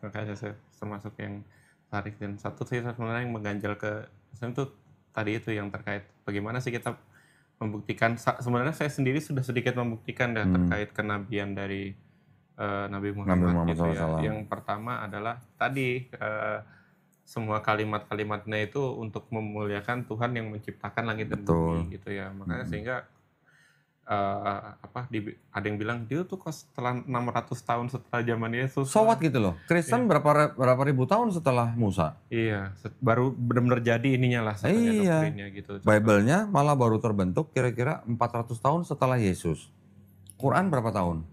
makanya saya termasuk yang tarik. Dan satu sih sebenarnya yang mengganjal ke saya itu tadi itu yang terkait bagaimana sih kita membuktikan, sebenarnya saya sendiri sudah sedikit membuktikan terkait kenabian dari Nabi Nabi Muhammad Muhammad gitu ya. SAW. Yang pertama adalah tadi semua kalimat-kalimatnya itu untuk memuliakan Tuhan yang menciptakan langit dan bumi gitu ya. Makanya sehingga ada yang bilang dia tuh kok setelah 600 tahun setelah zaman Yesus. So what gitu loh. Kristen berapa ribu tahun setelah Musa. Iya, baru benar-benar jadi ininya lah katanya doktrinnya gitu. Bible-nya malah baru terbentuk kira-kira 400 tahun setelah Yesus. Quran berapa tahun?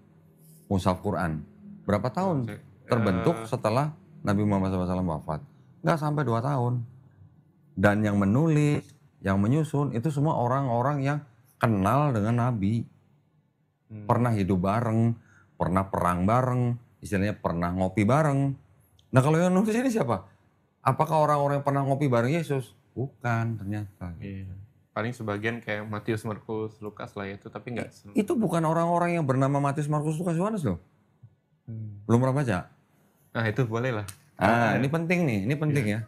Mushaf Quran berapa tahun terbentuk setelah Nabi Muhammad SAW wafat? Nggak sampai 2 tahun. Dan yang menulis, yang menyusun itu semua orang-orang yang kenal dengan Nabi. Pernah hidup bareng, pernah perang bareng, istilahnya pernah ngopi bareng. Nah kalau yang nulis ini siapa? Apakah orang-orang yang pernah ngopi bareng Yesus? Bukan ternyata. Iya. Paling sebagian kayak Matius, Markus, Lukas lah itu, tapi nggak. Itu bukan orang-orang yang bernama Matius, Markus, Lukas, Yohanes loh. Belum pernah baca? Nah itu boleh lah. Ini penting nih, ini penting ya.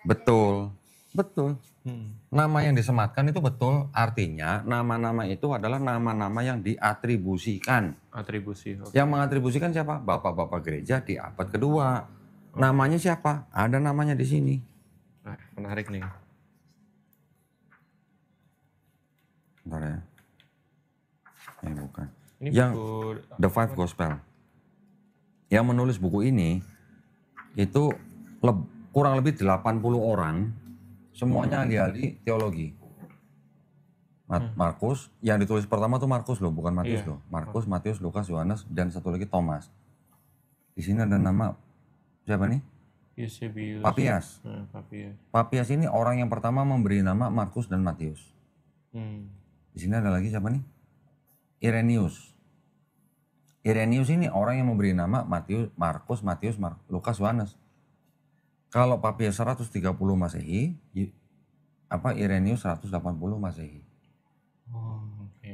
Betul, betul. Nama yang disematkan itu betul, artinya nama-nama itu adalah nama-nama yang diatribusikan. Atribusi. Yang mengatribusikan siapa? Bapak-bapak gereja di abad kedua. Namanya siapa? Ada namanya di sini. Nah, menarik nih. Bentar ya. Ini bukan. Ini yang buku The Five Gospel. Yang menulis buku ini itu kurang lebih 80 orang, semuanya ahli-ahli teologi. Markus, yang ditulis pertama tuh Markus loh, bukan Matius loh. Markus, Matius, Lukas, Yohanes, dan satu lagi Thomas. Di sini ada nama siapa nih? Eusebius. Papias. Papias ini orang yang pertama memberi nama Markus dan Matius. Di sini ada lagi siapa nih? Irenaeus. Irenaeus ini orang yang memberi nama Markus, Matius, Lukas, Yohanes. Kalau Papias 130 Masehi, Irenaeus 180 Masehi.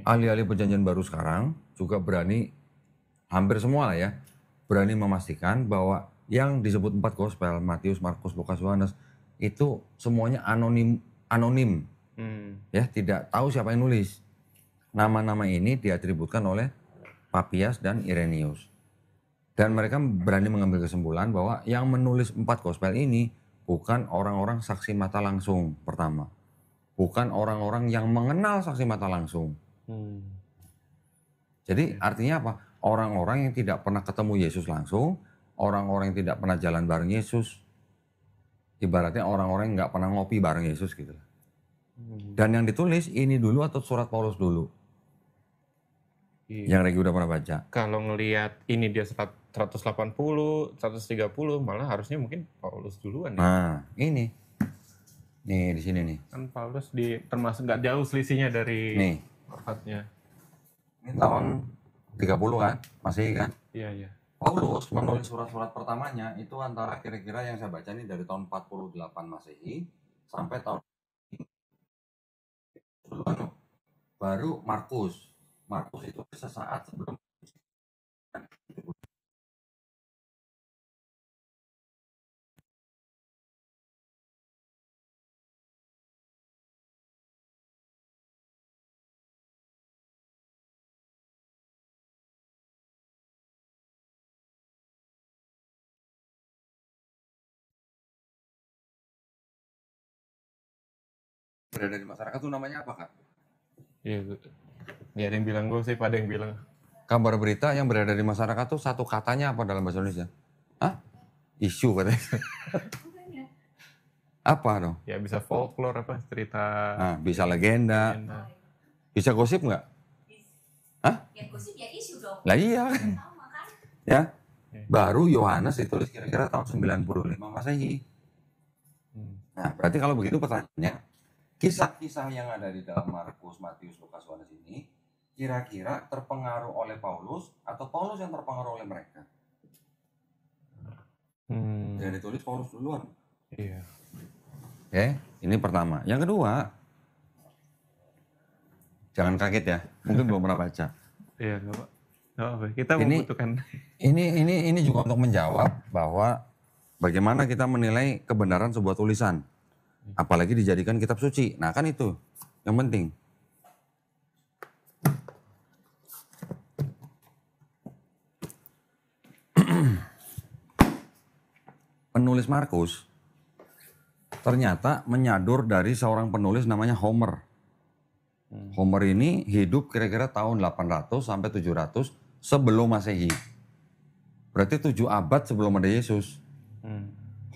Ahli-ahli perjanjian baru sekarang juga berani, hampir semua lah ya, berani memastikan bahwa yang disebut 4 gospel, Matius, Markus, Lukas, Yohanes, itu semuanya anonim. Ya, tidak tahu siapa yang nulis. Nama-nama ini diatributkan oleh Papias dan Irenaeus. Dan mereka berani mengambil kesimpulan bahwa yang menulis 4 gospel ini bukan orang-orang saksi mata langsung pertama. Bukan orang-orang yang mengenal saksi mata langsung. Jadi artinya apa? Orang-orang yang tidak pernah ketemu Yesus langsung, orang-orang yang tidak pernah jalan bareng Yesus, ibaratnya orang-orang yang nggak pernah ngopi bareng Yesus gitu. Dan yang ditulis ini dulu atau surat Paulus dulu? Yang Regi udah pernah baca. Kalau ngelihat ini dia 180, 130, malah harusnya mungkin Paulus duluan. Nah, ini. Nih di sini nih. Kan Paulus termasuk nggak jauh selisihnya dari wafatnya. Ini tahun 30 kan, masih kan? Iya. Paulus menulis surat-surat pertamanya itu antara kira-kira yang saya baca nih dari tahun 48 Masehi sampai tahun baru Markus. Markus itu sesaat sebelum berada di masyarakat itu namanya apa, Kak? Iya, nggak ada yang bilang gue sih, pada yang bilang. Kabar berita yang berada di masyarakat tuh satu katanya apa dalam bahasa Indonesia? Hah? Isu katanya. Apa dong? Ya bisa folklore apa, cerita. Nah, bisa legenda. Bisa gosip nggak? Hah? Ya gosip ya isu dong. Lah iya kan. Ya. Baru Yohanes ditulis kira-kira tahun 95 Masehi. Nah, berarti kalau begitu pertanyaannya, kisah-kisah yang ada di dalam Markus, Matius, Lukas, Yohanes ini kira-kira terpengaruh oleh Paulus atau Paulus yang terpengaruh oleh mereka? Yang ditulis Paulus duluan. Iya. Oke, ini pertama. Yang kedua, jangan kaget ya, mungkin belum pernah baca. Iya, Pak. Oh, kita Ini membutuhkan. ini juga untuk menjawab bahwa bagaimana kita menilai kebenaran sebuah tulisan, apalagi dijadikan kitab suci. Nah kan itu yang penting. Penulis Markus ternyata menyadur dari seorang penulis namanya Homer. Homer ini hidup kira-kira tahun 800 sampai 700 sebelum Masehi. Berarti 7 abad sebelum ada Yesus.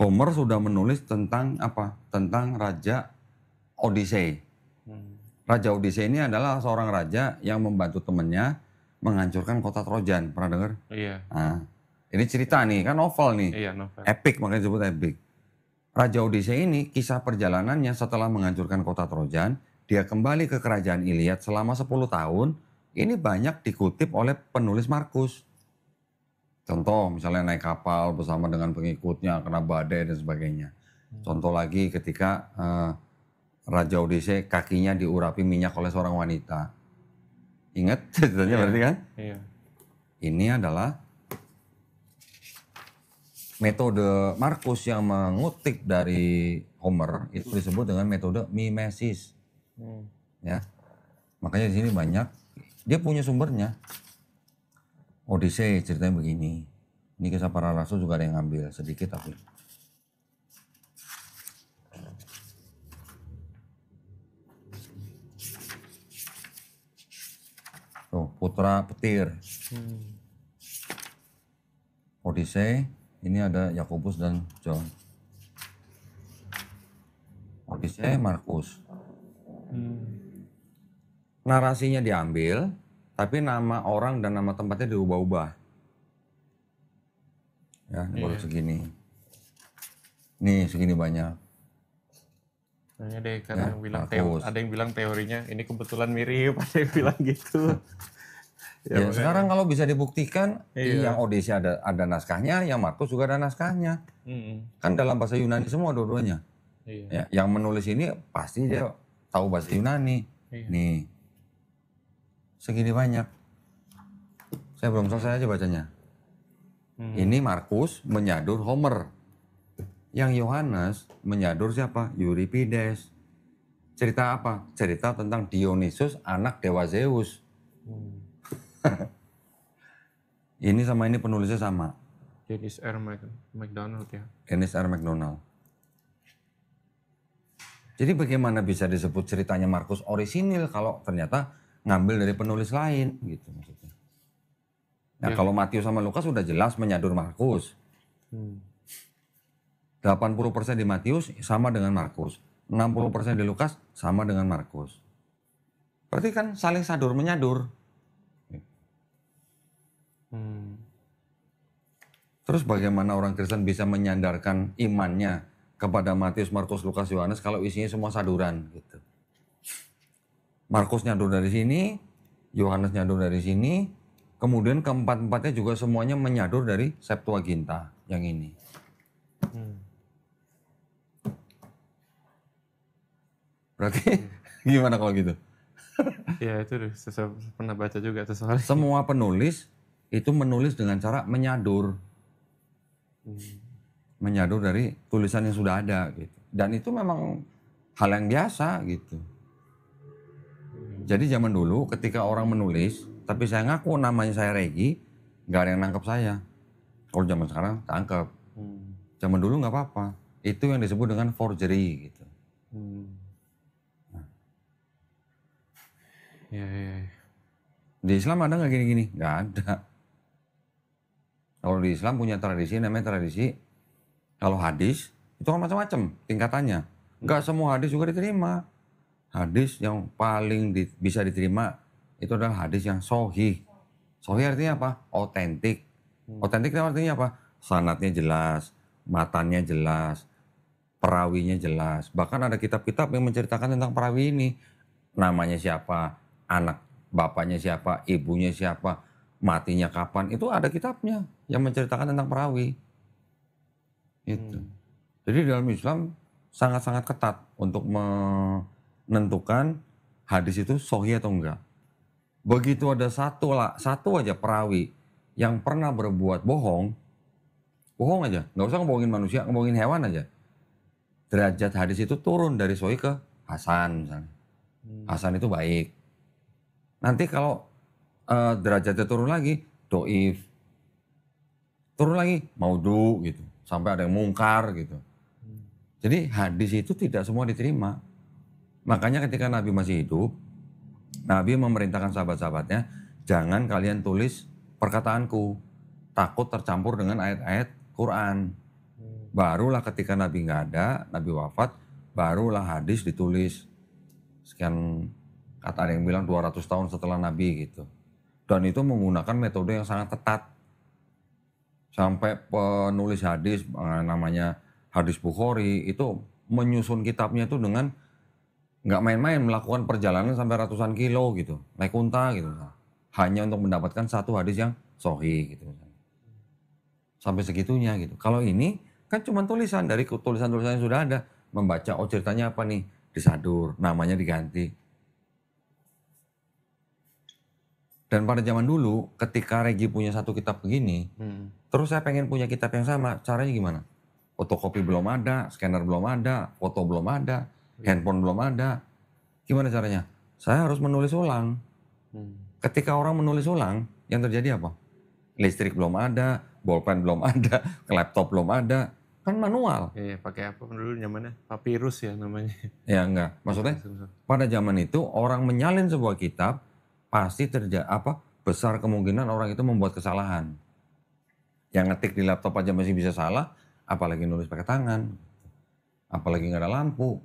Homer sudah menulis tentang apa? Tentang Raja Odyssey. Raja Odyssey ini adalah seorang raja yang membantu temannya menghancurkan kota Trojan. Pernah dengar? Iya. Nah, ini cerita nih, kan novel nih. Iya, novel. Epic, makanya disebut epic. Raja Odyssey ini kisah perjalanannya setelah menghancurkan kota Trojan, dia kembali ke kerajaan Iliad selama 10 tahun. Ini banyak dikutip oleh penulis Markus. Contoh misalnya naik kapal bersama dengan pengikutnya, kena badai dan sebagainya. Contoh lagi ketika Raja Odyssey kakinya diurapi minyak oleh seorang wanita. Ingat ceritanya berarti kan? Iya. Ini adalah metode Markus yang mengutip dari Homer itu disebut dengan metode mimesis. Ya. Makanya di sini banyak dia punya sumbernya. Odyssey ceritanya begini. Ini kisah para rasul juga ada yang ngambil sedikit tapi. Tuh, putra petir. Odyssey, ini ada Yakobus dan John. Odyssey, Markus. Narasinya diambil, tapi nama orang dan nama tempatnya diubah-ubah. Ya, ini baru segini. Nih, segini banyak. Hanya deh karena yang bilang Markus. ada yang bilang teorinya ini kebetulan mirip, ada yang bilang gitu. Ya, sekarang kalau bisa dibuktikan, Iya. yang Odyssey ada naskahnya, yang Markus juga ada naskahnya. Kan dalam bahasa Yunani semua dua-duanya. Iya. Ya, yang menulis ini pasti dia tahu bahasa Yunani. Iya. Nih, segini banyak. Saya belum selesai aja bacanya. Ini Markus menyadur Homer. Yang Yohanes menyadur siapa? Euripides. Cerita apa? Cerita tentang Dionysus, anak dewa Zeus. Ini sama ini penulisnya sama. Dennis R. McDonald ya. Dennis R. McDonald. Jadi bagaimana bisa disebut ceritanya Markus orisinil kalau ternyata ngambil dari penulis lain gitu maksudnya. Nah kalau Matius sama Lukas sudah jelas menyadur Markus. 80% di Matius sama dengan Markus. 60% di Lukas sama dengan Markus. Berarti kan saling sadur menyadur. Terus bagaimana orang Kristen bisa menyandarkan imannya kepada Matius, Markus, Lukas, Yohanes kalau isinya semua saduran gitu. Markus nyadur dari sini, Yohanes nyadur dari sini, kemudian keempat-empatnya juga semuanya menyadur dari Septuaginta yang ini. Berarti gimana kalau gitu? Ya itu saya pernah baca juga tuh soalnya. Semua penulis itu menulis dengan cara menyadur. Menyadur dari tulisan yang sudah ada gitu. Dan itu memang hal yang biasa gitu. Jadi zaman dulu ketika orang menulis, tapi saya ngaku namanya saya Regi, nggak ada yang nangkep saya. Kalau zaman sekarang tangkep. Zaman dulu nggak apa-apa. Itu yang disebut dengan forgery gitu. Ya. Di Islam ada nggak gini-gini? Nggak ada. Kalau di Islam punya tradisi namanya tradisi, kalau hadis itu kan macam-macam tingkatannya. Nggak semua hadis juga diterima. Hadis yang paling bisa diterima itu adalah hadis yang sahih. Sahih artinya apa? Otentik. Otentik itu artinya apa? Sanadnya jelas, matannya jelas, perawinya jelas. Bahkan ada kitab-kitab yang menceritakan tentang perawi ini. Namanya siapa, anak bapaknya siapa, ibunya siapa, matinya kapan. Itu ada kitabnya yang menceritakan tentang perawi. Itu. Jadi dalam Islam sangat-sangat ketat untuk menentukan hadis itu sahih atau enggak. Begitu ada satu aja perawi yang pernah berbuat bohong aja, nggak usah ngebohongin manusia, ngebohongin hewan aja. Derajat hadis itu turun dari sahih ke hasan misalnya. Hasan itu baik. Nanti kalau derajatnya turun lagi, doif. Turun lagi, maudhu gitu. Sampai ada yang mungkar gitu. Jadi hadis itu tidak semua diterima. Makanya ketika Nabi masih hidup, Nabi memerintahkan sahabat-sahabatnya, jangan kalian tulis perkataanku. Takut tercampur dengan ayat-ayat Quran. Barulah ketika Nabi nggak ada, Nabi wafat, barulah hadis ditulis. Sekian, kata ada yang bilang 200 tahun setelah Nabi gitu. Dan itu menggunakan metode yang sangat ketat. Sampai penulis hadis, namanya hadis Bukhari, itu menyusun kitabnya itu dengan nggak main-main, melakukan perjalanan sampai ratusan kilo gitu. Naik unta gitu. Hanya untuk mendapatkan satu hadis yang sahih gitu. Sampai segitunya gitu. Kalau ini kan cuma tulisan, dari tulisan-tulisan yang sudah ada. Membaca, oh ceritanya apa nih? Disadur, namanya diganti. Dan pada zaman dulu, ketika Regi punya satu kitab begini, terus saya pengen punya kitab yang sama, caranya gimana? Fotokopi belum ada, scanner belum ada, foto belum ada, handphone belum ada. Gimana caranya? Saya harus menulis ulang. Ketika orang menulis ulang, yang terjadi apa? Listrik belum ada, bolpen belum ada, laptop belum ada, kan manual. Iya, pakai apa dulu nyamannya? Papirus ya namanya. Ya enggak, maksudnya pada zaman itu orang menyalin sebuah kitab pasti besar kemungkinan orang itu membuat kesalahan. Yang ngetik di laptop aja masih bisa salah, apalagi nulis pakai tangan, apalagi nggak ada lampu.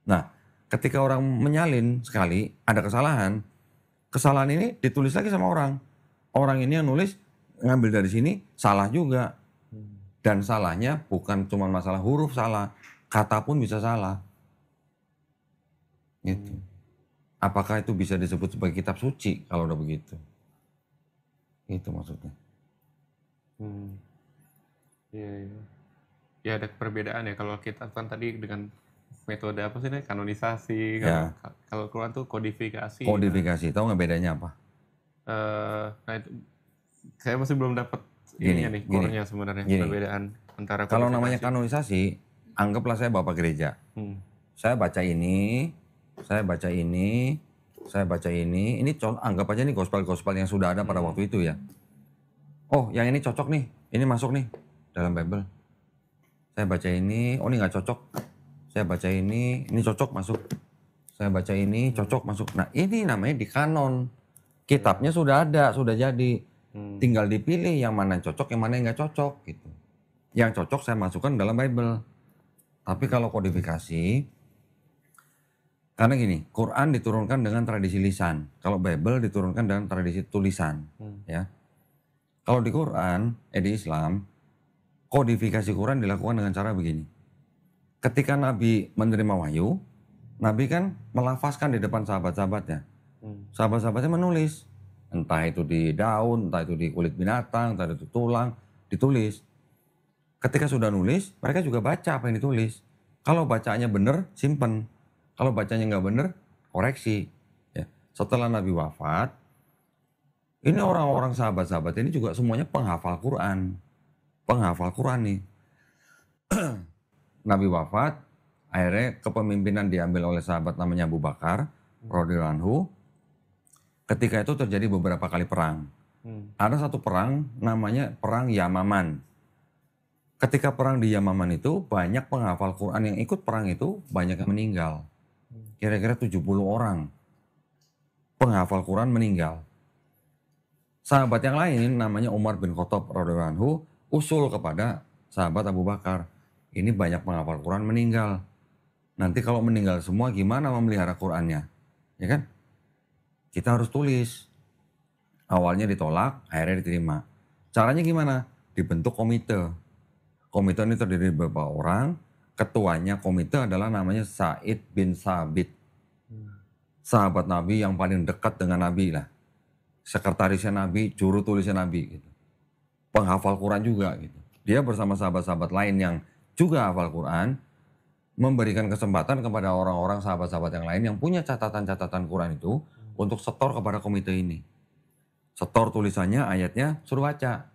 Nah, ketika orang menyalin sekali ada kesalahan ini ditulis lagi sama orang. Orang ini yang nulis ngambil dari sini salah juga. Dan salahnya bukan cuma masalah huruf salah, kata pun bisa salah. Gitu. Apakah itu bisa disebut sebagai kitab suci kalau udah begitu? Itu maksudnya. Iya, iya. Ya ada perbedaan ya, kalau kita kan tadi dengan metode apa sih, kanonisasi, kalau Quran tuh kodifikasi. Kodifikasi, tahu nggak bedanya apa? Nah itu, saya masih belum dapat core-nya sebenarnya, perbedaan antara kodifikasi. Kalau namanya kanonisasi, anggaplah saya bapak gereja. Saya baca ini, saya baca ini, saya baca ini anggap aja nih gospel-gospel yang sudah ada pada waktu itu ya. Oh yang ini cocok nih, ini masuk nih dalam Bible. Saya baca ini, oh ini nggak cocok. Saya baca ini cocok masuk. Saya baca ini cocok masuk. Nah ini namanya di kanon. Kitabnya sudah ada, sudah jadi. Tinggal dipilih yang mana yang cocok, yang mana yang nggak cocok gitu. Yang cocok saya masukkan dalam Bible. Tapi kalau kodifikasi, karena gini, Quran diturunkan dengan tradisi lisan. Kalau Bible diturunkan dengan tradisi tulisan. Ya. Kalau di Quran, di Islam, kodifikasi Quran dilakukan dengan cara begini. Ketika Nabi menerima wahyu, Nabi kan melafazkan di depan sahabat-sahabatnya. Sahabat-sahabatnya menulis. Entah itu di daun, entah itu di kulit binatang, entah itu tulang, ditulis. Ketika sudah nulis, mereka juga baca apa yang ditulis. Kalau bacaannya benar, simpen. Kalau bacanya nggak benar, koreksi. Ya. Setelah Nabi wafat, ini orang-orang sahabat-sahabat ini juga semuanya penghafal Quran. Penghafal Quran nih. Nabi wafat, akhirnya kepemimpinan diambil oleh sahabat namanya Abu Bakar, radhiyallahu anhu. Ketika itu terjadi beberapa kali perang. Ada satu perang namanya Perang Yamaman. Ketika perang di Yamaman itu banyak penghafal Quran yang ikut perang itu banyak yang meninggal. Kira-kira 70 orang penghafal Quran meninggal. Sahabat yang lain namanya Umar bin Khattab radhiyallahu anhu usul kepada sahabat Abu Bakar. Ini banyak penghafal Quran meninggal. Nanti kalau meninggal semua gimana memelihara Qurannya? Ya kan? Kita harus tulis. Awalnya ditolak, akhirnya diterima. Caranya gimana? Dibentuk komite. Komite ini terdiri dari beberapa orang. Ketuanya komite adalah namanya Sa'id bin Sabit. Sahabat Nabi yang paling dekat dengan Nabi lah. Sekretarisnya Nabi, juru tulisnya Nabi. Gitu. Penghafal Quran juga. Gitu. Dia bersama sahabat-sahabat lain yang juga hafal Quran. Memberikan kesempatan kepada orang-orang sahabat-sahabat yang lain yang punya catatan-catatan Quran itu untuk setor kepada komite ini. Setor tulisannya, ayatnya, suruh baca.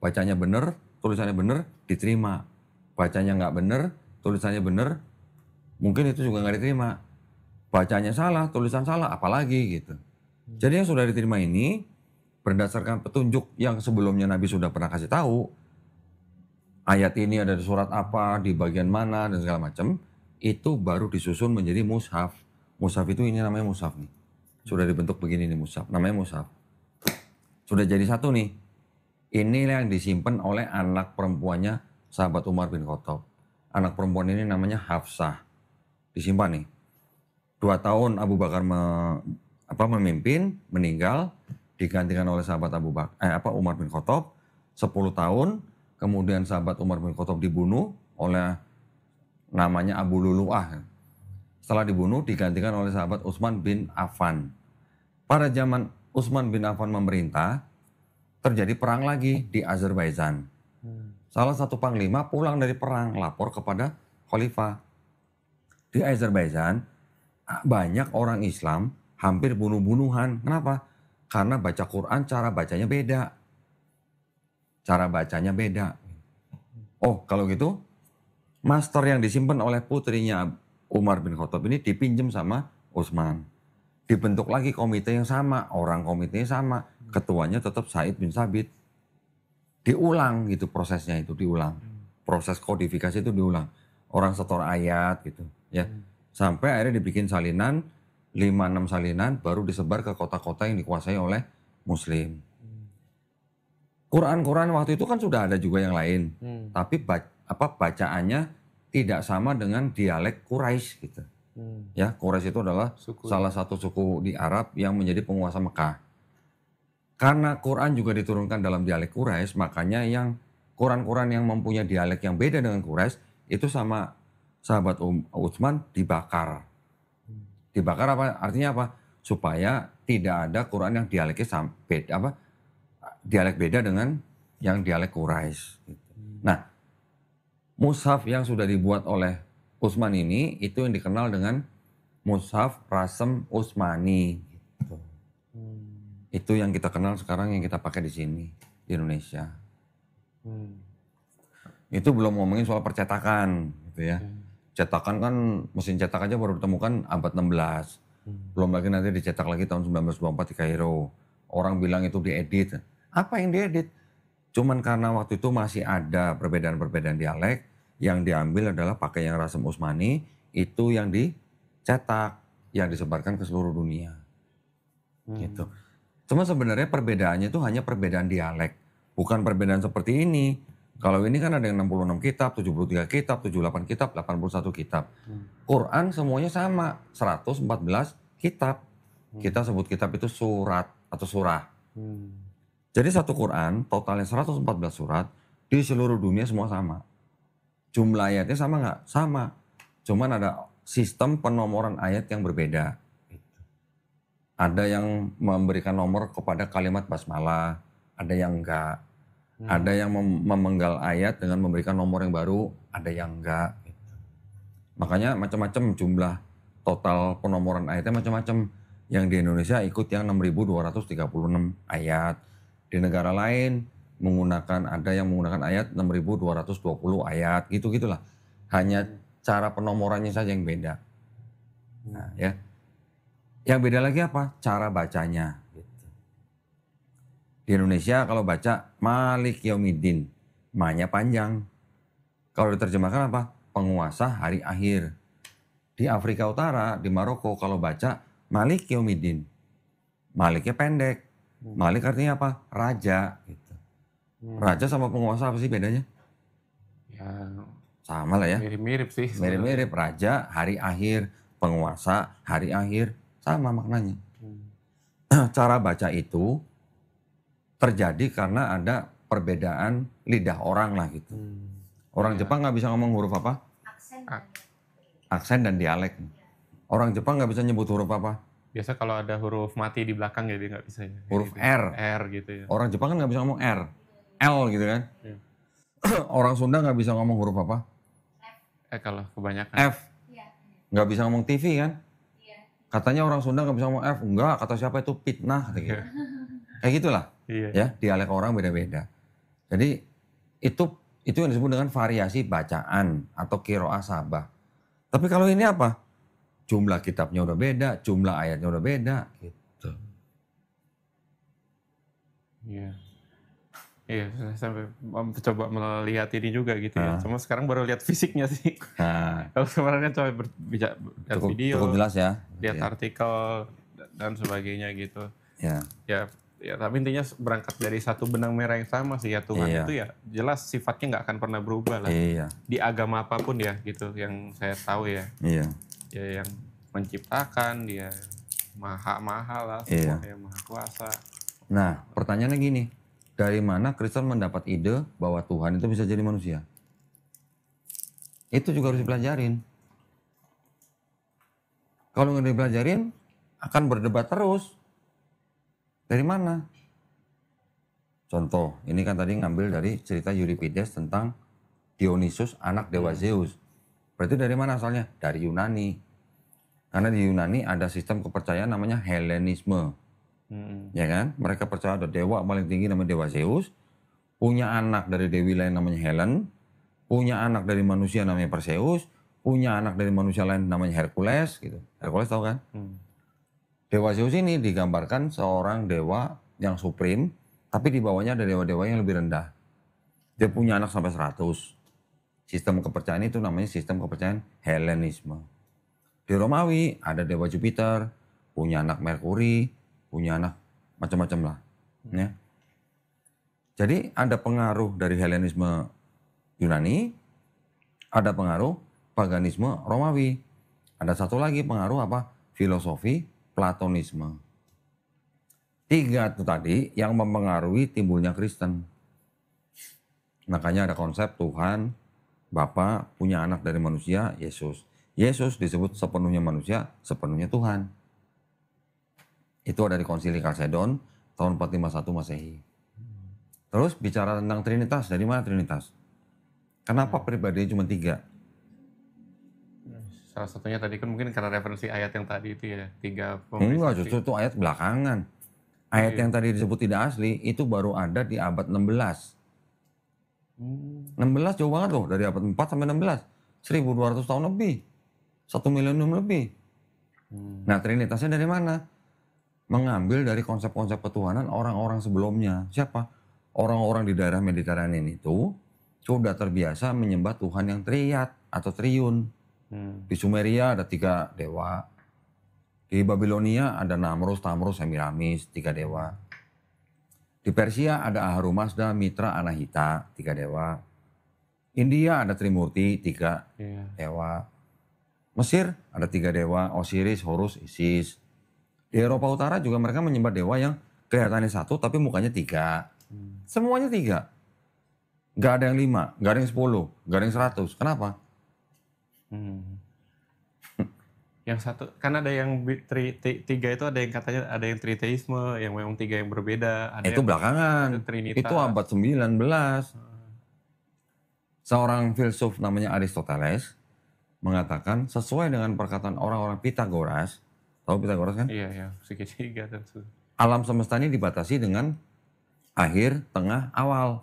Bacanya bener, tulisannya bener, diterima. Bacanya nggak bener, tulisannya bener, mungkin itu juga nggak diterima. Bacanya salah, tulisan salah, apalagi gitu. Jadi yang sudah diterima ini, berdasarkan petunjuk yang sebelumnya Nabi sudah pernah kasih tahu, ayat ini ada di surat apa, di bagian mana, dan segala macam, itu baru disusun menjadi mushaf. Mushaf itu ini namanya mushaf nih. Sudah dibentuk begini nih mushaf, namanya mushaf. Sudah jadi satu nih. Inilah yang disimpan oleh anak perempuannya sahabat Umar bin Khattab. Anak perempuan ini namanya Hafsah. Disimpan nih. 2 tahun Abu Bakar memimpin, meninggal, digantikan oleh sahabat Umar bin Khattab. 10 tahun, kemudian sahabat Umar bin Khattab dibunuh oleh namanya Abu Lulu'ah. Setelah dibunuh, digantikan oleh sahabat Utsman bin Affan. Pada zaman Utsman bin Affan memerintah, terjadi perang lagi di Azerbaijan. Salah satu panglima pulang dari perang, lapor kepada khalifah. Di Azerbaijan, banyak orang Islam hampir bunuh-bunuhan. Kenapa? Karena baca Quran cara bacanya beda. Cara bacanya beda. Oh, kalau gitu, master yang disimpan oleh putrinya Umar bin Khattab ini dipinjam sama Utsman. Dibentuk lagi komite yang sama, orang komitenya sama, ketuanya tetap Said bin Sabit. Diulang gitu prosesnya itu, diulang. Proses kodifikasi itu diulang. Orang setor ayat gitu ya. Sampai akhirnya dibikin salinan, 5-6 salinan, baru disebar ke kota-kota yang dikuasai oleh Muslim. Quran waktu itu kan sudah ada juga yang lain. Tapi bacaannya tidak sama dengan dialek Quraisy gitu. Ya, Quraisy itu adalah salah satu suku di Arab yang menjadi penguasa Mekah. Karena Quran juga diturunkan dalam dialek Quraisy, makanya yang Quran yang mempunyai dialek yang beda dengan Quraisy itu sama sahabat Utsman dibakar. Dibakar apa? Artinya apa? Supaya tidak ada Quran yang dialeknya dialek beda dengan yang dialek Quraisy. Gitu. Nah, mushaf yang sudah dibuat oleh Utsman ini itu yang dikenal dengan mushaf Rasem Utsmani. Gitu. Itu yang kita kenal sekarang yang kita pakai di sini di Indonesia. Itu belum ngomongin soal percetakan, gitu ya. Cetakan kan mesin cetak aja baru ditemukan abad 16. Belum lagi nanti dicetak lagi tahun 1924 di Kairo. Orang bilang itu diedit. Apa yang diedit? Cuman karena waktu itu masih ada perbedaan-perbedaan dialek, yang diambil adalah pakai yang Rasem Utsmani, itu yang dicetak, yang disebarkan ke seluruh dunia. Gitu. Cuma sebenarnya perbedaannya itu hanya perbedaan dialek, bukan perbedaan seperti ini. Kalau ini kan ada yang 66 kitab, 73 kitab, 78 kitab, 81 kitab. Quran semuanya sama, 114 kitab. Kita sebut kitab itu surat atau surah. Jadi satu Quran totalnya 114 surat, di seluruh dunia semua sama. Jumlah ayatnya sama nggak? Sama. Cuman ada sistem penomoran ayat yang berbeda. Ada yang memberikan nomor kepada kalimat basmalah, ada yang enggak. Ada yang memenggal ayat dengan memberikan nomor yang baru, ada yang enggak. Makanya macam-macam jumlah total penomoran ayatnya macam-macam. Yang di Indonesia ikut yang 6.236 ayat. Di negara lain ada yang menggunakan ayat 6.220 ayat, gitu-gitulah. Hanya cara penomorannya saja yang beda. Nah, ya. Yang beda lagi apa? Cara bacanya. Gitu. Di Indonesia kalau baca Malik Yaumiddin, ma-nya panjang. Kalau diterjemahkan apa? Penguasa hari akhir. Di Afrika Utara, di Maroko kalau baca Malik Yaumiddin, Maliknya pendek. Malik artinya apa? Raja. Gitu. Raja sama penguasa apa sih bedanya? Ya, sama lah ya. Mirip-mirip sih. Mirip-mirip. Raja hari akhir, penguasa hari akhir, sama maknanya. Cara baca itu terjadi karena ada perbedaan lidah orang lah gitu. Orang Jepang nggak bisa ngomong huruf apa? Aksen dan dialek. Orang Jepang nggak bisa nyebut huruf apa? Biasa kalau ada huruf mati di belakang jadi nggak bisa ya. Huruf gitu. R. R gitu ya. Orang Jepang kan nggak bisa ngomong R. L gitu kan. Ya. Orang Sunda nggak bisa ngomong huruf apa? Kalau kebanyakan. F. Nggak bisa ngomong TV kan? Katanya orang Sunda nggak bisa ngomong F, enggak, kata siapa itu fitnah, kata gitu. Kayak gitulah, Iya. ya, dialek orang beda-beda. Jadi itu yang disebut dengan variasi bacaan atau qiraah sabah. Tapi kalau ini apa? Jumlah kitabnya udah beda, jumlah ayatnya udah beda, gitu. Iya. Iya, saya sampai coba melihat ini juga gitu ya. Cuma sekarang baru lihat fisiknya sih. Nah, Kalau kemarin kan coba lihat video, cukup jelas ya. lihat Ya. artikel dan sebagainya gitu. Ya. Ya, tapi intinya berangkat dari satu benang merah yang sama sih ya, Tuhan Iya. itu ya jelas sifatnya nggak akan pernah berubah lah. Iya. Di agama apapun ya gitu, yang saya tahu ya. Iya. Ya yang menciptakan, dia maha lah, Iya. semua yang maha kuasa. Nah, pertanyaannya gini, dari mana Kristen mendapat ide bahwa Tuhan itu bisa jadi manusia? Itu juga harus dipelajarin. Kalau nggak dipelajarin, akan berdebat terus. Dari mana? Contoh, ini kan tadi ngambil dari cerita Euripides tentang Dionysus, anak dewa Zeus. Berarti dari mana asalnya? Dari Yunani. Karena di Yunani ada sistem kepercayaan namanya Helenisme. Ya kan? Mereka percaya ada dewa paling tinggi namanya dewa Zeus, punya anak dari dewi lain namanya Helen, punya anak dari manusia namanya Perseus, punya anak dari manusia lain namanya Hercules gitu. Hercules tahu kan? Dewa Zeus ini digambarkan seorang dewa yang supreme, tapi di bawahnya ada dewa-dewa yang lebih rendah. Dia punya anak sampai 100. Sistem kepercayaan itu namanya sistem kepercayaan Helenisme. Di Romawi ada dewa Jupiter, punya anak Merkuri, punya anak macam-macam lah. Ya. Jadi ada pengaruh dari Helenisme Yunani, ada pengaruh paganisme Romawi. Ada satu lagi pengaruh apa? Filosofi Platonisme. 3 itu tadi yang mempengaruhi timbulnya Kristen. Makanya ada konsep Tuhan, Bapa punya anak dari manusia, Yesus. Yesus disebut sepenuhnya manusia, sepenuhnya Tuhan. Itu ada di Konsili Kalsedon tahun 451 Masehi. Terus bicara tentang Trinitas, dari mana Trinitas? Kenapa pribadinya cuma 3? Salah satunya tadi kan mungkin karena referensi ayat yang tadi itu ya, 3 Enggak, justru itu ayat belakangan. Ayat yang tadi disebut tidak asli, itu baru ada di abad 16. 16 jauh banget loh, dari abad 4 sampai 16. 1200 tahun lebih. 1 milenium lebih. Nah, Trinitasnya dari mana? Mengambil dari konsep-konsep ketuhanan orang-orang sebelumnya. Siapa? Orang-orang di daerah Mediterranean itu sudah terbiasa menyembah Tuhan yang triad atau triun. Di Sumeria ada 3 dewa. Di Babilonia ada Namrus, Tamrus, Semiramis, 3 dewa. Di Persia ada Ahura Mazda, Mitra, Anahita, 3 dewa. India ada Trimurti, 3 dewa. Mesir ada 3 dewa, Osiris, Horus, Isis. Di Eropa Utara juga mereka menyembah dewa yang kelihatannya 1 tapi mukanya 3. Semuanya 3. Gak ada yang 5, gak ada yang 10, gak ada yang 100. Kenapa? Yang satu, kan ada yang 3 itu ada yang katanya ada yang triteisme, yang memang 3 yang berbeda. Ada Itu yang belakangan, Trinitas. itu abad 19. Seorang filsuf namanya Aristoteles mengatakan sesuai dengan perkataan orang-orang Pitagoras. Tahu Pitagoras kan? Iya, segitiga dan Alam semesta ini dibatasi dengan akhir, tengah, awal.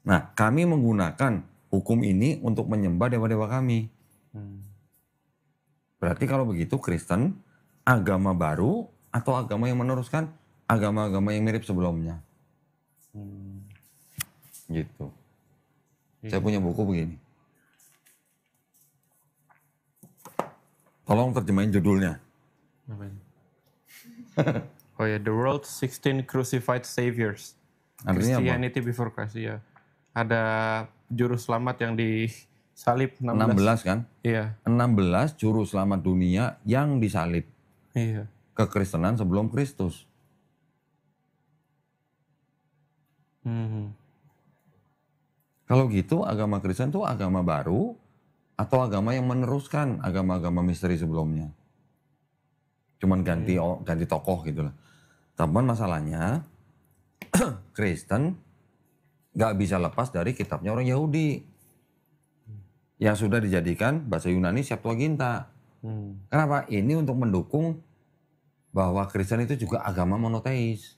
Nah, kami menggunakan hukum ini untuk menyembah dewa-dewa kami. Berarti kalau begitu Kristen agama baru atau agama yang meneruskan agama-agama yang mirip sebelumnya. Gitu. Saya punya buku begini. Tolong terjemahin judulnya. Oh ya, The World's 16 Crucified Saviors. Artinya apa? Christianity Before Christ, ya. Ada juru selamat yang disalib 16 kan? Iya. 16 juru selamat dunia yang disalib. Iya. Kekristenan sebelum Kristus. Kalau gitu agama Kristen itu agama baru atau agama yang meneruskan agama-agama misteri sebelumnya. Cuman ganti tokoh gitu lah. Tapi masalahnya Kristen gak bisa lepas dari kitabnya orang Yahudi. Yang sudah dijadikan bahasa Yunani Septuaginta. Kenapa? Ini untuk mendukung bahwa Kristen itu juga agama monoteis.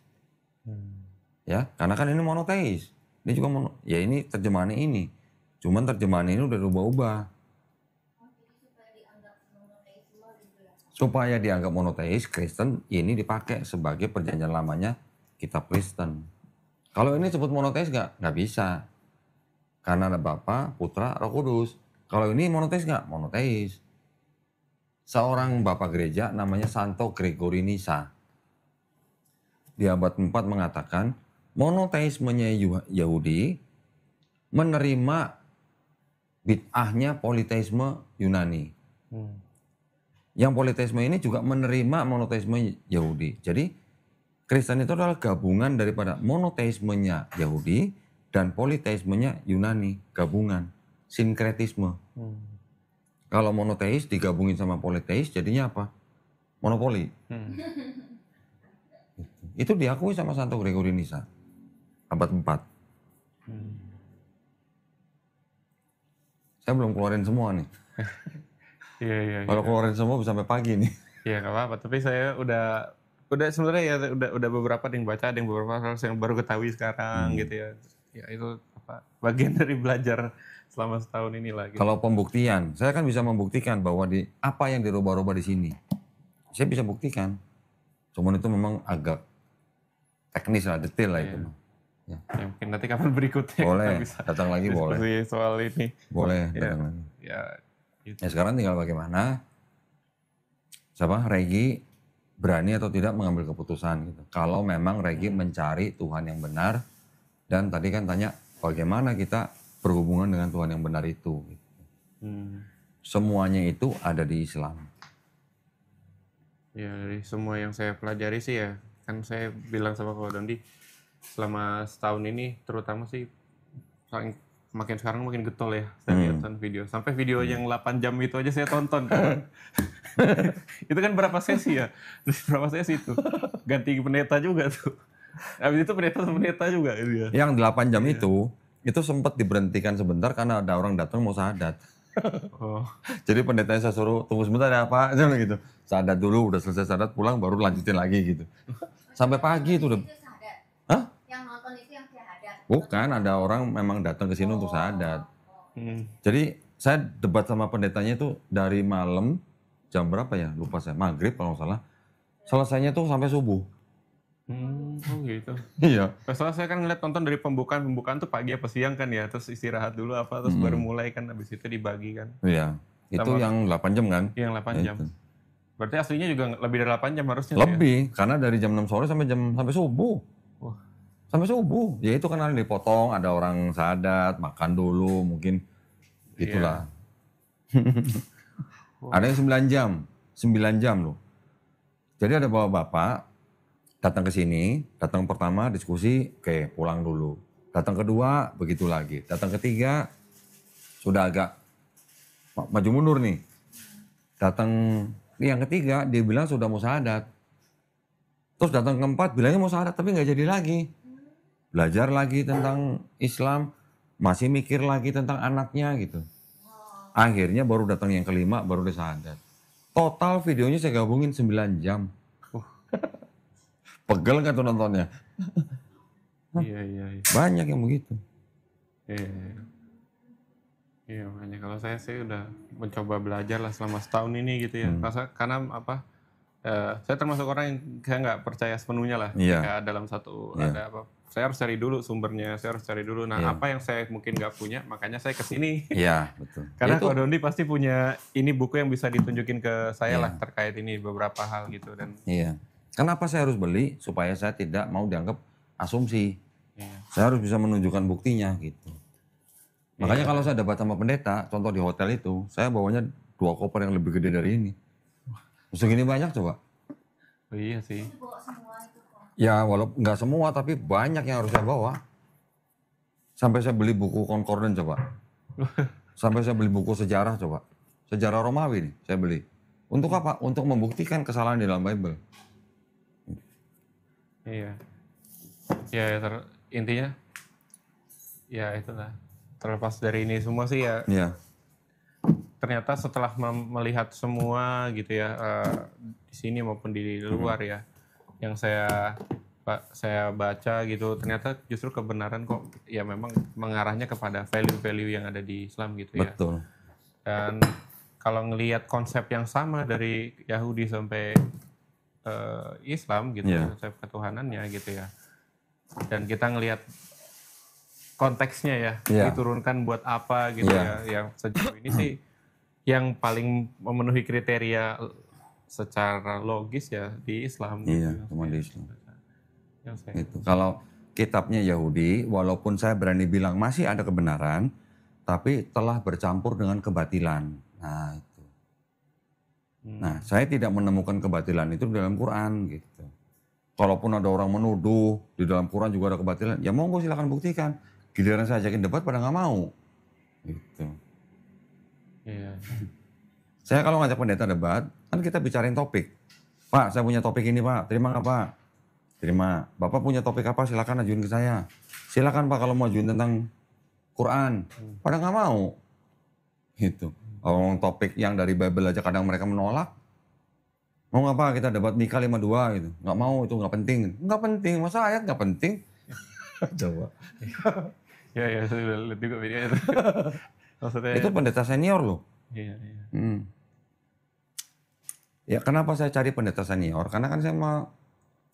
Ya, karena kan ini monoteis. Ini juga ya ini terjemahannya ini. Cuman terjemahan ini udah ubah-ubah. Supaya dianggap monoteis, Kristen ini dipakai sebagai perjanjian lamanya kitab Kristen. Kalau ini sebut monoteis nggak bisa. Karena ada Bapa, Putra, Roh Kudus. Kalau ini monoteis nggak? Monoteis. Seorang bapak gereja namanya Santo Gregory Nyssa. Di abad 4 mengatakan, monoteismenya Yahudi menerima bid'ahnya politeisme Yunani. Yang politeisme ini juga menerima monoteisme Yahudi. Jadi Kristen itu adalah gabungan daripada monoteismenya Yahudi dan politeismenya Yunani. Gabungan, sinkretisme. Kalau monoteis digabungin sama politeis jadinya apa? Monopoli. Itu diakui sama Santo Gregory Nyssa. Abad 4. Saya belum keluarin semua nih. Iya. Kalau keluarin semua bisa sampai pagi nih. Iya nggak apa-apa. Tapi saya udah sebenarnya ya udah beberapa yang baca, ada yang beberapa hal yang baru ketahui sekarang gitu ya. Ya itu bagian dari belajar selama setahun inilah. Gitu. Kalau pembuktian, saya kan bisa membuktikan bahwa di apa yang dirubah-rubah di sini. Saya bisa buktikan. Cuman itu memang agak teknis lah, detail lah itu. Ya, mungkin nanti kapan berikutnya boleh, kita bisa datang lagi boleh. Soal ini. Boleh, datang lagi. Gitu. Ya sekarang tinggal bagaimana Regi berani atau tidak mengambil keputusan gitu. Kalau memang Regi mencari Tuhan yang benar, dan tadi kan tanya bagaimana kita berhubungan dengan Tuhan yang benar itu. Gitu. Semuanya itu ada di Islam. Ya dari semua yang saya pelajari sih ya, kan saya bilang sama Pak Dondi, selama setahun ini terutama sih makin sekarang makin getol ya saya lihat video. Sampai video yang 8 jam itu aja saya tonton. Itu kan berapa sesi ya? Berapa sesi itu? Ganti pendeta juga tuh. Habis itu pendeta juga gitu ya. Yang 8 jam itu sempat diberhentikan sebentar karena ada orang datang mau syahadat. Jadi pendetanya saya suruh tunggu sebentar ya Pak, gitu. Syahadat dulu, udah selesai syahadat pulang baru lanjutin lagi gitu. Sampai pagi itu udah. Hah? Yang nonton itu yang syahadat? Bukan, ada orang memang datang ke sini untuk syahadat. Jadi saya debat sama pendetanya itu dari malam jam berapa ya? Lupa saya, maghrib kalau nggak salah. Selesainya tuh sampai subuh. Oh gitu. Iya. Soalnya saya kan ngeliat tonton dari pembukaan tuh pagi apa siang kan ya, terus istirahat dulu terus baru mulai kan, habis itu dibagi kan. Iya. Itu yang 8 jam kan? Yang 8 jam. Berarti aslinya juga lebih dari 8 jam harusnya. Lebih, ya? Karena dari jam 6 sore sampai subuh. Wah. Sampai subuh. Ya itu kan ada dipotong, ada orang syahadat, makan dulu, mungkin itulah. Ada yang 9 jam loh. Jadi ada bapak-bapak datang ke sini, datang pertama diskusi, oke pulang dulu. Datang kedua, begitu lagi. Datang ketiga, sudah agak maju mundur nih. Datang yang ketiga, dia bilang sudah mau syahadat. Terus datang keempat, bilangnya mau syahadat, tapi nggak jadi lagi. Belajar lagi tentang Islam, masih mikir lagi tentang anaknya gitu. Akhirnya baru datang yang kelima, baru dia syahadat. Total videonya saya gabungin 9 jam. Pegel nggak tuh nontonnya? Iya. Banyak yang begitu. Iya, makanya kalau saya sih udah mencoba belajar lah selama setahun ini gitu ya. Karena saya termasuk orang yang saya nggak percaya sepenuhnya lah. Kayak dalam satu ada apa? Saya harus cari dulu sumbernya, saya harus cari dulu. Nah, apa yang saya mungkin nggak punya, makanya saya kesini. Iya, betul. Karena Pak Dondi pasti punya ini buku yang bisa ditunjukin ke saya lah terkait ini beberapa hal gitu dan. Iya. Kenapa saya harus beli? Supaya saya tidak mau dianggap asumsi. Saya harus bisa menunjukkan buktinya gitu. Makanya kalau saya debat sama pendeta, contoh di hotel itu, saya bawanya 2 koper yang lebih gede dari ini. Segini banyak coba. Oh iya sih. Ya walaupun nggak semua, tapi banyak yang harus saya bawa. Sampai saya beli buku Concordant coba. Sampai saya beli buku sejarah coba. Sejarah Romawi nih saya beli. Untuk apa? Untuk membuktikan kesalahan di dalam Bible. Iya. Ya intinya ya itulah. Terlepas dari ini semua sih ya. Iya. ternyata setelah melihat semua gitu ya, di sini maupun di luar ya, yang saya baca gitu, ternyata justru kebenaran kok ya memang mengarahnya kepada value-value yang ada di Islam gitu ya. Betul. Dan kalau ngelihat konsep yang sama dari Yahudi sampai Islam gitu, konsep ketuhanannya gitu ya. Dan kita ngelihat konteksnya ya, diturunkan buat apa gitu ya. Yang sejauh ini sih yang paling memenuhi kriteria secara logis ya di Islam. Iya, cuma di Islam. Gitu. Kalau kitabnya Yahudi, walaupun saya berani bilang masih ada kebenaran, tapi telah bercampur dengan kebatilan. Nah itu. Nah saya tidak menemukan kebatilan itu di dalam Quran gitu. Kalaupun ada orang menuduh di dalam Quran juga ada kebatilan, ya monggo silakan buktikan. Giliran saya ajakin debat pada nggak mau. Gitu. Iya. Saya kalau ngajak pendeta debat, kan kita bicarain topik. Pak, saya punya topik ini Pak, terima nggak Pak? Terima. Bapak punya topik apa silakan ajuin ke saya. Silakan Pak kalau mau ajuin tentang Quran. Pada nggak mau. Gitu. Orang topik yang dari Bible aja kadang mereka menolak. Mau nggak Pak kita debat Mika 52 gitu. Nggak mau, itu nggak penting. Nggak penting, masa ayat nggak penting? Coba. Ya, saya lihat juga video itu. Maksudnya itu pendeta senior loh. Iya. Ya kenapa saya cari pendeta senior? Karena kan saya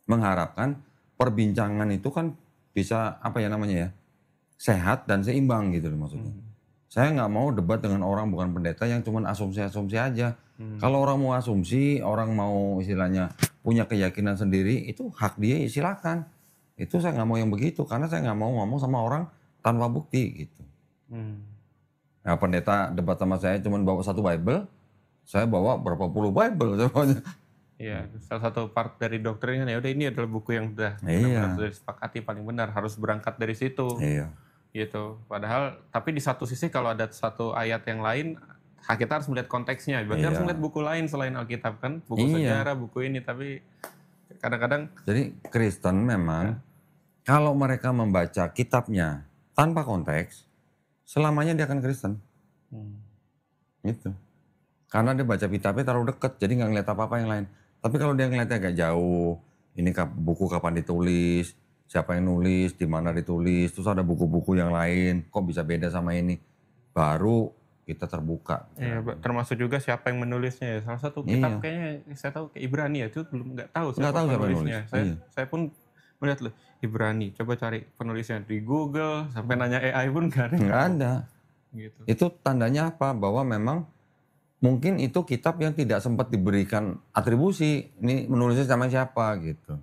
mengharapkan perbincangan itu kan bisa apa ya namanya ya, sehat dan seimbang gitu loh maksudnya. Saya nggak mau debat dengan orang bukan pendeta yang cuma asumsi-asumsi aja. Kalau orang mau asumsi, orang mau istilahnya punya keyakinan sendiri, itu hak dia, ya silakan. Itu saya nggak mau yang begitu, karena saya nggak mau ngomong sama orang tanpa bukti gitu. Nah pendeta debat sama saya cuma bawa satu Bible, saya bawa berapa puluh Bible semuanya. Iya, salah satu part dari doktrin kan ya udah ini adalah buku yang benar-benar disepakati paling benar, harus berangkat dari situ. Iya. Gitu. Padahal tapi di satu sisi kalau ada satu ayat yang lain, kita harus melihat konteksnya. Berarti harus melihat buku lain selain Alkitab kan, buku sejarah, buku ini, tapi kadang-kadang jadi Kristen memang kalau mereka membaca kitabnya tanpa konteks, selamanya dia akan Kristen. Gitu. Karena dia baca kitabnya terlalu dekat, jadi nggak ngeliat apa-apa yang lain. Tapi kalau dia ngeliatnya agak jauh, ini buku kapan ditulis, siapa yang nulis, di mana ditulis, terus ada buku-buku yang lain, kok bisa beda sama ini, baru kita terbuka. Iya, termasuk juga siapa yang menulisnya ya. Salah satu kitab kayaknya saya tahu Ibrani ya, itu belum nggak tahu siapa penulisnya. Saya pun melihat loh Ibrani, coba cari penulisnya di Google, sampai nanya AI pun nggak ada. Nggak ada. Gitu. Itu tandanya apa? Bahwa memang mungkin itu kitab yang tidak sempat diberikan atribusi. Ini menulisnya sama siapa gitu.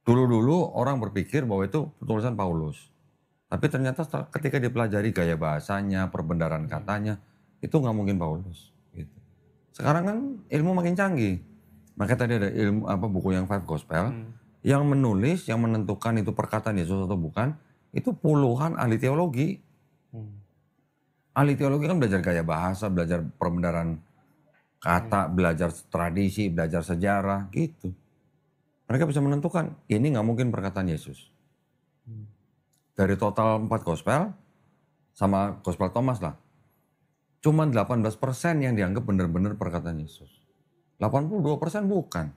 Dulu-dulu orang berpikir bahwa itu tulisan Paulus. Tapi ternyata ketika dipelajari gaya bahasanya, perbendaharaan katanya, itu nggak mungkin Paulus. Gitu. Sekarang kan ilmu makin canggih. Maka tadi ada buku yang Five Gospel, yang menulis, yang menentukan itu perkataan Yesus atau bukan, itu puluhan ahli teologi. Ahli teologi kan belajar gaya bahasa, belajar perbendaharaan kata, belajar tradisi, belajar sejarah, gitu. Mereka bisa menentukan, ini nggak mungkin perkataan Yesus. Dari total 4 gospel, sama gospel Thomas lah, cuma 18% yang dianggap benar-benar perkataan Yesus. 82% bukan.